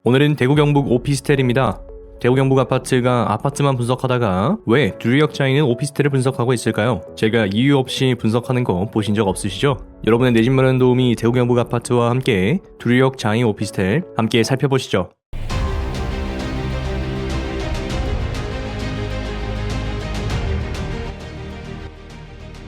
오늘은 대구 경북 오피스텔입니다. 대구 경북 아파트가 아파트만 분석하다가 왜 두류역 자이는 오피스텔을 분석하고 있을까요? 제가 이유 없이 분석하는 거 보신 적 없으시죠? 여러분의 내 집 마련 도우미 대구 경북 아파트와 함께 두류역 자이 오피스텔 함께 살펴보시죠.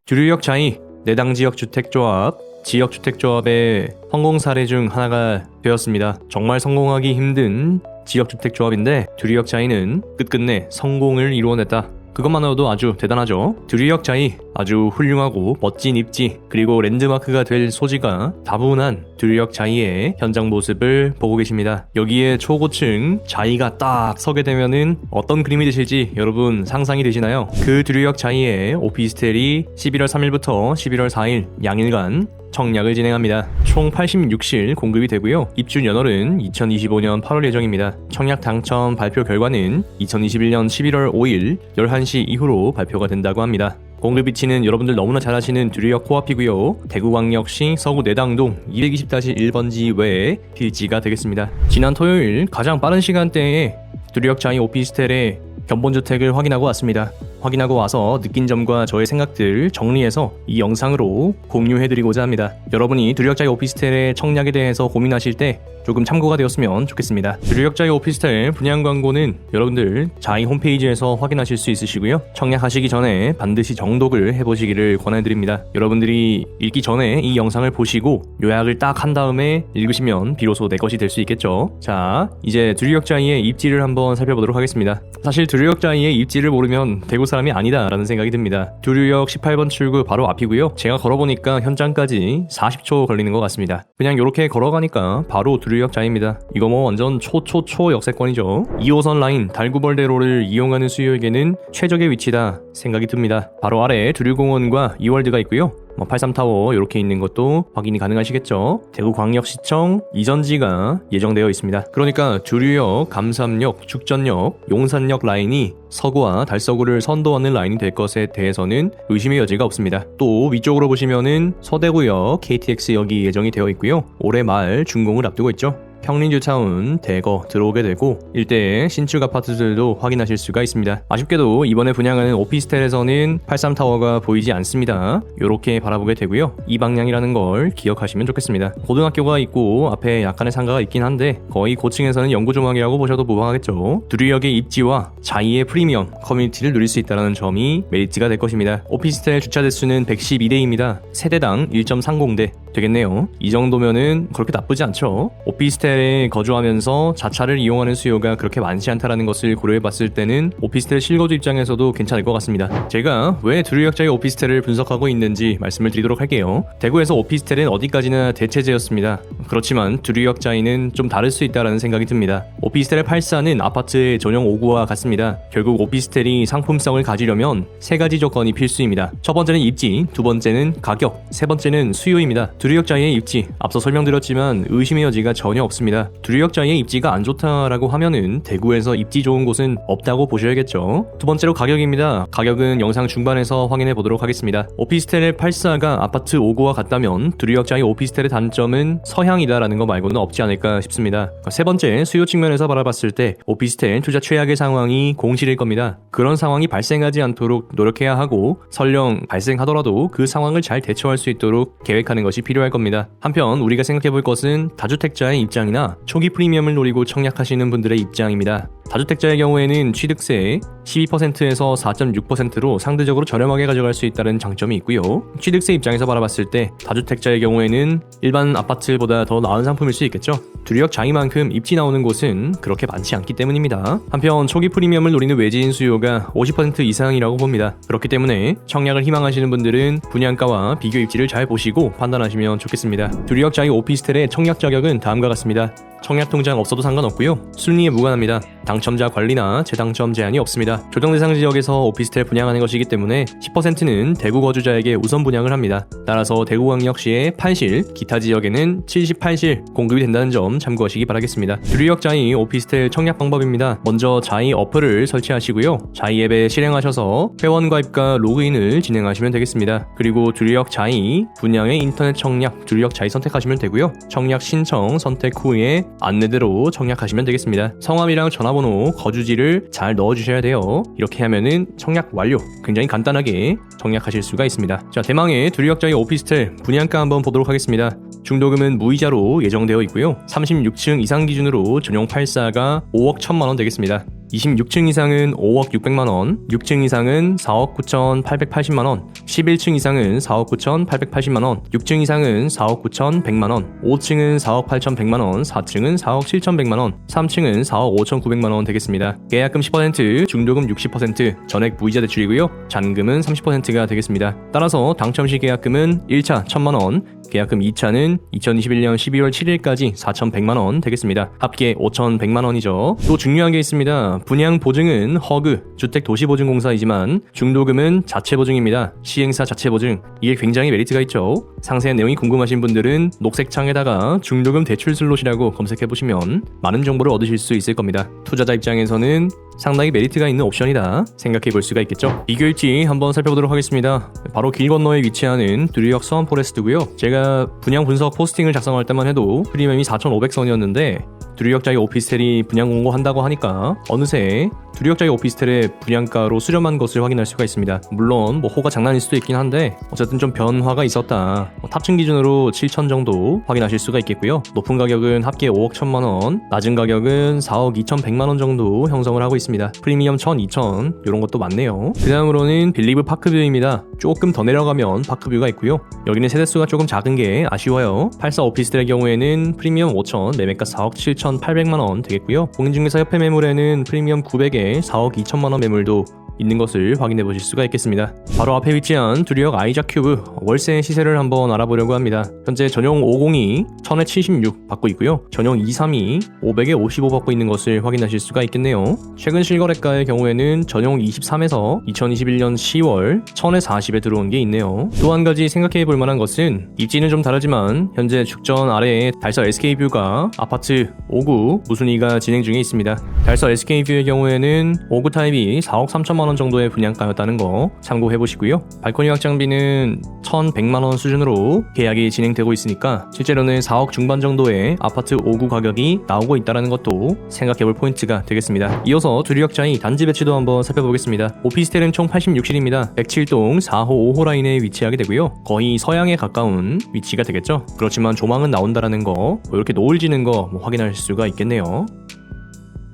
두류역 자이 내당 지역 주택조합 지역주택조합의 성공 사례 중 하나가 되었습니다. 정말 성공하기 힘든 지역주택조합인데 두류역 자이는 끝끝내 성공을 이루어냈다. 그것만으로도 아주 대단하죠. 두류역 자이 아주 훌륭하고 멋진 입지 그리고 랜드마크가 될 소지가 다분한 두류역 자이의 현장 모습을 보고 계십니다. 여기에 초고층 자이가 딱 서게 되면은 어떤 그림이 되실지 여러분 상상이 되시나요? 그 두류역 자이의 오피스텔이 11월 3일부터 11월 4일 양일간 청약을 진행합니다. 총 86실 공급이 되고요. 입주 연월은 2025년 8월 예정입니다. 청약 당첨 발표 결과는 2021년 11월 5일 11시 이후로 발표가 된다고 합니다. 공급 위치는 여러분들 너무나 잘 아시는 두류역 코앞이고요. 대구광역시 서구 내당동 220-1번지 외에 필지가 되겠습니다. 지난 토요일 가장 빠른 시간대에 두류역 자이 오피스텔의 견본주택을 확인하고 왔습니다. 확인하고 와서 느낀 점과 저의 생각들 정리해서 이 영상으로 공유해드리고자 합니다. 여러분이 두류역 자이 오피스텔의 청약에 대해서 고민하실 때 조금 참고가 되었으면 좋겠습니다. 두류역 자이 오피스텔 분양 광고는 여러분들 자이 홈페이지에서 확인하실 수 있으시고요. 청약하시기 전에 반드시 정독을 해보시기를 권해드립니다. 여러분들이 읽기 전에 이 영상을 보시고 요약을 딱 한 다음에 읽으시면 비로소 내 것이 될 수 있겠죠. 자, 이제 두류역 자이의 입지를 한번 살펴보도록 하겠습니다. 사실 두류역 자이의 입지를 모르면 대구 사람이 아니다 라는 생각이 듭니다. 두류역 18번 출구 바로 앞이고요. 제가 걸어보니까 현장까지 40초 걸리는 것 같습니다. 그냥 이렇게 걸어가니까 바로 두류역 자이입니다. 이거 뭐 완전 초초초 역세권이죠. 2호선 라인 달구벌대로를 이용하는 수요에게는 최적의 위치다 생각이 듭니다. 바로 아래 두류공원과 이월드가 있고요. 83타워 이렇게 있는 것도 확인이 가능하시겠죠. 대구광역시청 이전지가 예정되어 있습니다. 그러니까 두류역, 감삼역, 죽전역, 용산역 라인이 서구와 달서구를 선도하는 라인이 될 것에 대해서는 의심의 여지가 없습니다. 또 위쪽으로 보시면은 서대구역, KTX역이 예정이 되어 있고요. 올해 말 준공을 앞두고 있죠. 평린뉴타운, 대거 들어오게 되고 일대의 신축 아파트들도 확인하실 수가 있습니다. 아쉽게도 이번에 분양하는 오피스텔에서는 83타워가 보이지 않습니다. 이렇게 바라보게 되고요. 이 방향이라는 걸 기억하시면 좋겠습니다. 고등학교가 있고 앞에 약간의 상가가 있긴 한데 거의 고층에서는 영구조망이라고 보셔도 무방하겠죠. 두류역의 입지와 자이의 프리미엄 커뮤니티를 누릴 수 있다는 점이 메리트가 될 것입니다. 오피스텔 주차 대수는 112대입니다. 세대당 1.30대 되겠네요. 이 정도면은 그렇게 나쁘지 않죠. 오피스텔에 거주하면서 자차를 이용하는 수요가 그렇게 많지 않다는 것을 고려해봤을 때는 오피스텔 실거주 입장에서도 괜찮을 것 같습니다. 제가 왜 두류역 자이 오피스텔을 분석하고 있는지 말씀을 드리도록 할게요. 대구에서 오피스텔은 어디까지나 대체제였습니다. 그렇지만 두류역 자이는 좀 다를 수 있다는 생각이 듭니다. 오피스텔의 84는 아파트의 전용 5구와 같습니다. 결국 오피스텔이 상품성을 가지려면 세 가지 조건이 필수입니다. 첫 번째는 입지, 두 번째는 가격, 세 번째는 수요입니다. 두류역 자이의 입지, 앞서 설명드렸지만 의심의 여지가 전혀 없습니다. 두류역 자이의 입지가 안 좋다라고 하면은 대구에서 입지 좋은 곳은 없다고 보셔야겠죠. 두 번째로 가격입니다. 가격은 영상 중반에서 확인해 보도록 하겠습니다. 오피스텔의 84가 아파트 5구와 같다면 두류역 자이 오피스텔의 단점은 서향이다라는 거 말고는 없지 않을까 싶습니다. 세 번째, 수요 측면에서 바라봤을 때 오피스텔 투자 최악의 상황이 공실일 겁니다. 그런 상황이 발생하지 않도록 노력해야 하고 설령 발생하더라도 그 상황을 잘 대처할 수 있도록 계획하는 것이 필요할 겁니다. 한편 우리가 생각해 볼 것은 다주택자의 입장이나 초기 프리미엄을 노리고 청약하시는 분들의 입장입니다. 다주택자의 경우에는 취득세 12%에서 4.6%로 상대적으로 저렴하게 가져갈 수 있다는 장점이 있고요. 취득세 입장에서 바라봤을 때 다주택자의 경우에는 일반 아파트보다 더 나은 상품일 수 있겠죠. 두류역 자이만큼 입지 나오는 곳은 그렇게 많지 않기 때문입니다. 한편 초기 프리미엄을 노리는 외지인 수요가 50% 이상이라고 봅니다. 그렇기 때문에 청약을 희망하시는 분들은 분양가와 비교 입지를 잘 보시고 판단하시면 좋겠습니다. 두류역 자이 오피스텔의 청약 자격은 다음과 같습니다. 청약 통장 없어도 상관없고요. 순위에 무관합니다. 당첨자 관리나 재당첨 제한이 없습니다. 조정 대상 지역에서 오피스텔 분양하는 것이기 때문에 10%는 대구 거주자에게 우선 분양을 합니다. 따라서 대구광역시의 8실, 기타 지역에는 78실 공급이 된다는 점 참고하시기 바라겠습니다. 두류역 자이 오피스텔 청약 방법입니다. 먼저 자이 어플을 설치하시고요. 자이 앱에 실행하셔서 회원 가입과 로그인을 진행하시면 되겠습니다. 그리고 두류역 자이 분양의 인터넷 청약, 두류역 자이 선택하시면 되고요. 청약 신청 선택 후에 안내대로 청약하시면 되겠습니다. 성함이랑 전화번호, 거주지를 잘 넣어주셔야 돼요. 이렇게 하면은 청약 완료. 굉장히 간단하게 청약하실 수가 있습니다. 자, 대망의 두류역 자이 오피스텔 분양가 한번 보도록 하겠습니다. 중도금은 무이자로 예정되어 있고요. 36층 이상 기준으로 전용 84가 5억 1천만원 되겠습니다. 26층 이상은 5억 6백만원, 6층 이상은 4억 9,880만원, 11층 이상은 4억 9,880만원, 6층 이상은 4억 9,100만원, 5층은 4억 8,100만원, 4층은 4억 7,100만원, 3층은 4억 5,900만원 되겠습니다. 계약금 10%, 중도금 60%, 전액 무이자 대출이고요. 잔금은 30%가 되겠습니다. 따라서 당첨 시 계약금은 1차 1,000만원, 계약금 2차는 2021년 12월 7일까지 4,100만원 되겠습니다. 합계 5,100만원이죠. 또 중요한 게 있습니다. 분양 보증은 허그, 주택도시보증공사이지만 중도금은 자체보증입니다. 시행사 자체보증. 이게 굉장히 메리트가 있죠. 상세한 내용이 궁금하신 분들은 녹색 창에다가 중도금 대출 슬롯이라고 검색해보시면 많은 정보를 얻으실 수 있을 겁니다. 투자자 입장에서는 상당히 메리트가 있는 옵션이다 생각해볼 수가 있겠죠. 비교일지 한번 살펴보도록 하겠습니다. 바로 길 건너에 위치하는 두류역 서원포레스트고요. 제가 분양 분석 포스팅을 작성할 때만 해도 프리미엄이 4,500선이었는데 두류역 자이 오피스텔이 분양 공고한다고 하니까 어느새 두류역 자이 오피스텔의 분양가로 수렴한 것을 확인할 수가 있습니다. 물론 호가 장난일 수도 있긴 한데 어쨌든 좀 변화가 있었다. 탑층 기준으로 7천 정도 확인하실 수가 있겠고요. 높은 가격은 합계 5억 1천만원, 낮은 가격은 4억 2,100만원 정도 형성을 하고 있습니다. 프리미엄 1,000, 2,000 이런 것도 많네요. 그 다음으로는 빌리브 파크뷰입니다. 조금 더 내려가면 파크뷰가 있고요. 여기는 세대수가 조금 작은 게 아쉬워요. 84 오피스텔의 경우에는 프리미엄 5,000, 매매가 4억 7,800만원 되겠고요. 공인중개사 협회 매물에는 프리미엄 900에 4억 2천만원 매물도 있는 것을 확인해 보실 수가 있겠습니다. 바로 앞에 위치한 두류역 아이작 큐브 월세 시세를 한번 알아보려고 합니다. 현재 전용 502 1000에 76 받고 있고요. 전용 232 500에 55 받고 있는 것을 확인하실 수가 있겠네요. 최근 실거래가의 경우에는 전용 23에서 2021년 10월 1000에 40에 들어온 게 있네요. 또 한 가지 생각해 볼 만한 것은 입지는 좀 다르지만 현재 죽전 아래에 달서 SK뷰가 아파트 5구 무순위가 진행 중에 있습니다. 달서 SK뷰의 경우에는 5구 타입이 4억 3천만원 정도의 분양가였다는 거 참고해 보시고요. 발코니 확장비는 1,100만원 수준으로 계약이 진행되고 있으니까 실제로는 4억 중반 정도의 아파트 5구 가격이 나오고 있다는 것도 생각해 볼 포인트가 되겠습니다. 이어서 두류역 자이 단지 배치도 한번 살펴보겠습니다. 오피스텔은 총 86실입니다. 107동 4호 5호 라인에 위치하게 되고요. 거의 서양에 가까운 위치가 되겠죠. 그렇지만 조망은 나온다라는 거 이렇게 노을 지는 거 확인할 수가 있겠네요.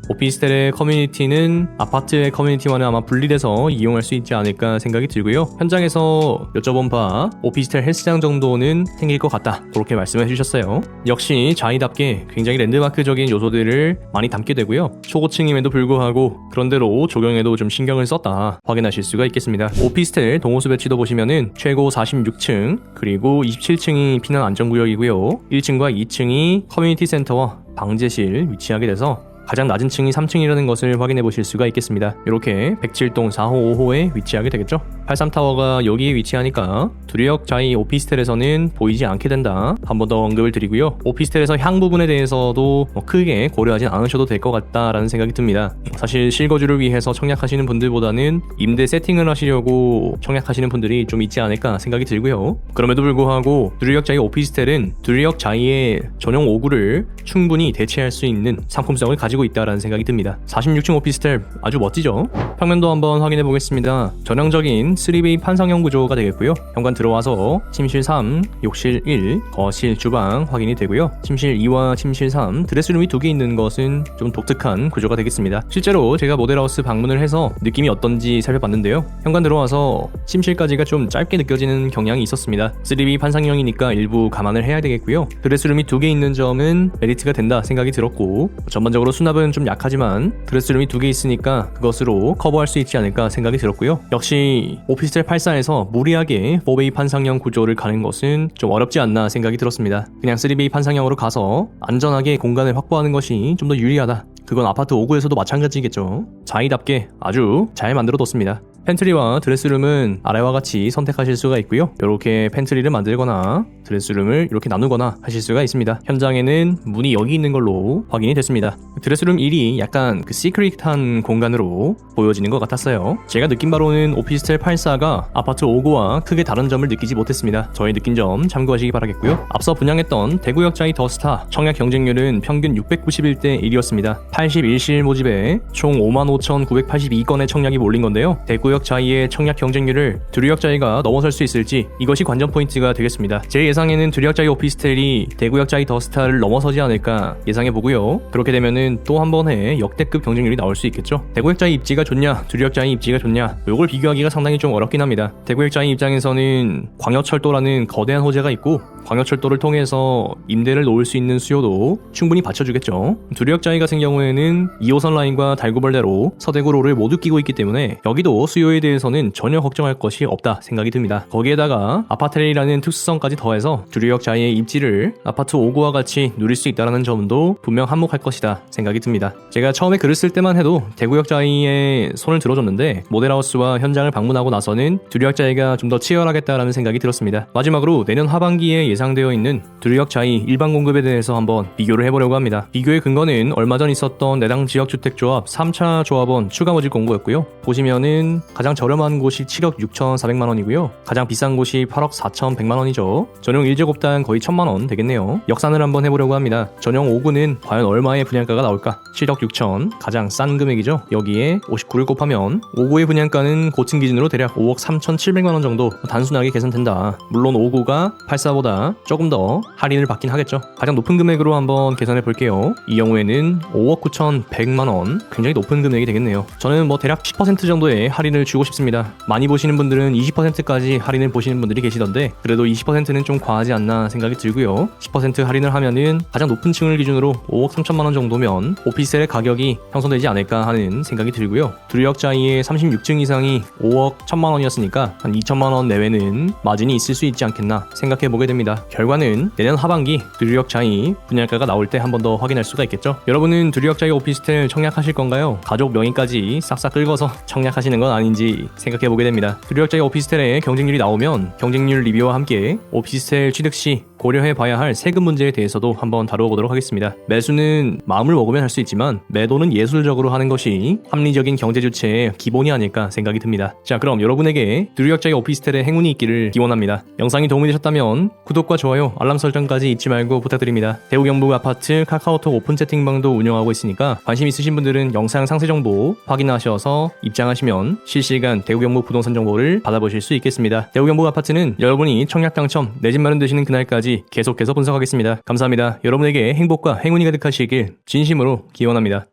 오피스텔의 커뮤니티는 아파트의 커뮤니티와는 아마 분리돼서 이용할 수 있지 않을까 생각이 들고요. 현장에서 여쭤본 바 오피스텔 헬스장 정도는 생길 것 같다 그렇게 말씀해 주셨어요. 역시 자이답게 굉장히 랜드마크적인 요소들을 많이 담게 되고요. 초고층임에도 불구하고 그런대로 조경에도 좀 신경을 썼다 확인하실 수가 있겠습니다. 오피스텔 동호수 배치도 보시면은 최고 46층 그리고 27층이 피난 안전구역이고요. 1층과 2층이 커뮤니티 센터와 방제실 위치하게 돼서 가장 낮은 층이 3층이라는 것을 확인해 보실 수가 있겠습니다. 이렇게 107동 4호 5호에 위치하게 되겠죠. 83타워가 여기에 위치하니까 두류역 자이 오피스텔에서는 보이지 않게 된다 한 번 더 언급을 드리고요. 오피스텔에서 향 부분에 대해서도 크게 고려하진 않으셔도 될 것 같다라는 생각이 듭니다. 사실 실거주를 위해서 청약하시는 분들보다는 임대 세팅을 하시려고 청약하시는 분들이 좀 있지 않을까 생각이 들고요. 그럼에도 불구하고 두류역 자이 오피스텔은 두류역 자이의 전용 5구를 충분히 대체할 수 있는 상품성을 가지고 있다라는 생각이 듭니다. 46층 오피스텔 아주 멋지죠? 평면도 한번 확인해 보겠습니다. 전형적인 3베이 판상형 구조가 되겠고요. 현관 들어와서 침실 3, 욕실 1, 거실, 주방 확인이 되고요. 침실 2와 침실 3, 드레스룸이 2개 있는 것은 좀 독특한 구조가 되겠습니다. 실제로 제가 모델하우스 방문을 해서 느낌이 어떤지 살펴봤는데요. 현관 들어와서 침실까지가 좀 짧게 느껴지는 경향이 있었습니다. 3베이 판상형이니까 일부 감안을 해야 되겠고요. 드레스룸이 2개 있는 점은 메리트가 된다 생각이 들었고 전반적으로 수납은 좀 약하지만 드레스룸이 2개 있으니까 그것으로 커버할 수 있지 않을까 생각이 들었고요. 역시 오피스텔 84에서 무리하게 4베이 판상형 구조를 가는 것은 좀 어렵지 않나 생각이 들었습니다. 그냥 3베이 판상형으로 가서 안전하게 공간을 확보하는 것이 좀 더 유리하다 그건 아파트 5구에서도 마찬가지겠죠. 자이답게 아주 잘 만들어뒀습니다. 팬트리와 드레스룸은 아래와 같이 선택하실 수가 있고요. 이렇게 팬트리를 만들거나 드레스룸을 이렇게 나누거나 하실 수가 있습니다. 현장에는 문이 여기 있는 걸로 확인이 됐습니다. 드레스룸 1이 약간 그 시크릿한 공간으로 보여지는 것 같았어요. 제가 느낀 바로는 오피스텔 84가 아파트 5구와 크게 다른 점을 느끼지 못했습니다. 저희 느낀 점 참고하시기 바라겠고요. 앞서 분양했던 대구역자이 더스타 청약 경쟁률은 평균 691대 1이었습니다. 81실 모집에 총 55,982건의 청약이 몰린 건데요. 대구역 자이의 청약 경쟁률을 두류역 자이가 넘어설 수 있을지 이것이 관전 포인트가 되겠습니다. 제 예상에는 두류역 자이 오피스텔이 대구역 자이 더스타를 넘어서지 않을까 예상해 보고요. 그렇게 되면은 또 한 번의 역대급 경쟁률이 나올 수 있겠죠. 대구역 자이 입지가 좋냐, 두류역 자이 입지가 좋냐, 요걸 비교하기가 상당히 좀 어렵긴 합니다. 대구역 자이 입장에서는 광역철도라는 거대한 호재가 있고 광역철도를 통해서 임대를 놓을 수 있는 수요도 충분히 받쳐주겠죠. 두류역 자이 같은 경우에는 2호선 라인과 달구벌레로 서대구로를 모두 끼고 있기 때문에 여기도 수요에 대해서는 전혀 걱정할 것이 없다 생각이 듭니다. 거기에다가 아파트레이라는 특수성까지 더해서 두류역 자이의 입지를 아파트 5구와 같이 누릴 수 있다는 점도 분명 한몫할 것이다 생각이 듭니다. 제가 처음에 글을 쓸 때만 해도 대구역 자이에 손을 들어줬는데 모델하우스와 현장을 방문하고 나서는 두류역 자이가 좀 더 치열하겠다라는 생각이 들었습니다. 마지막으로 내년 하반기에 예상되어 있는 두류역 자이 일반 공급에 대해서 한번 비교를 해보려고 합니다. 비교의 근거는 얼마 전 있었던 내당 지역주택조합 3차 조합원 추가 모집 공고였고요. 보시면은 가장 저렴한 곳이 7억 6,400만원이고요. 가장 비싼 곳이 8억 4,100만원이죠. 전용 1제곱당 거의 1,000만원 되겠네요. 역산을 한번 해보려고 합니다. 전용 5구는 과연 얼마의 분양가가 나올까? 7억 6천 가장 싼 금액이죠. 여기에 59를 곱하면 5구의 분양가는 고층 기준으로 대략 5억 3,700만원 정도 단순하게 계산된다. 물론 5구가 84보다 조금 더 할인을 받긴 하겠죠. 가장 높은 금액으로 한번 계산해 볼게요. 이 경우에는 5억 9,100만원 굉장히 높은 금액이 되겠네요. 저는 뭐 대략 10% 정도의 할인을 주고 싶습니다. 많이 보시는 분들은 20%까지 할인을 보시는 분들이 계시던데 그래도 20%는 좀 과하지 않나 생각이 들고요. 10% 할인을 하면은 가장 높은 층을 기준으로 5억 3천만원 정도면 오피스텔의 가격이 형성되지 않을까 하는 생각이 들고요. 두류역 자이의 36층 이상이 5억 1천만원이었으니까 한 2천만원 내외는 마진이 있을 수 있지 않겠나 생각해보게 됩니다. 결과는 내년 하반기 두류역 자이 분양가가 나올 때 한 번 더 확인할 수가 있겠죠. 여러분은 두류역 자이 오피스텔 청약하실 건가요? 가족 명의까지 싹싹 긁어서 청약하시는 건 아닌지 생각해보게 됩니다. 두류역 자이 오피스텔의 경쟁률이 나오면 경쟁률 리뷰와 함께 오피스텔 취득 시 고려해봐야 할 세금 문제에 대해서도 한번 다루어보도록 하겠습니다. 매수는 마음을 먹으면 할 수 있지만 매도는 예술적으로 하는 것이 합리적인 경제 주체의 기본이 아닐까 생각이 듭니다. 자, 그럼 여러분에게 두류역 자이 오피스텔의 행운이 있기를 기원합니다. 영상이 도움이 되셨다면 구독과 좋아요, 알람 설정까지 잊지 말고 부탁드립니다. 대구 경북 아파트 카카오톡 오픈 채팅방도 운영하고 있으니까 관심 있으신 분들은 영상 상세 정보 확인하셔서 입장하시면 실시간 대구 경북 부동산 정보를 받아보실 수 있겠습니다. 대구 경북 아파트는 여러분이 청약 당첨, 내 집 마련 되시는 그날까지 계속해서 분석하겠습니다. 감사합니다. 여러분에게 행복과 행운이 가득하시길 진심으로 기원합니다.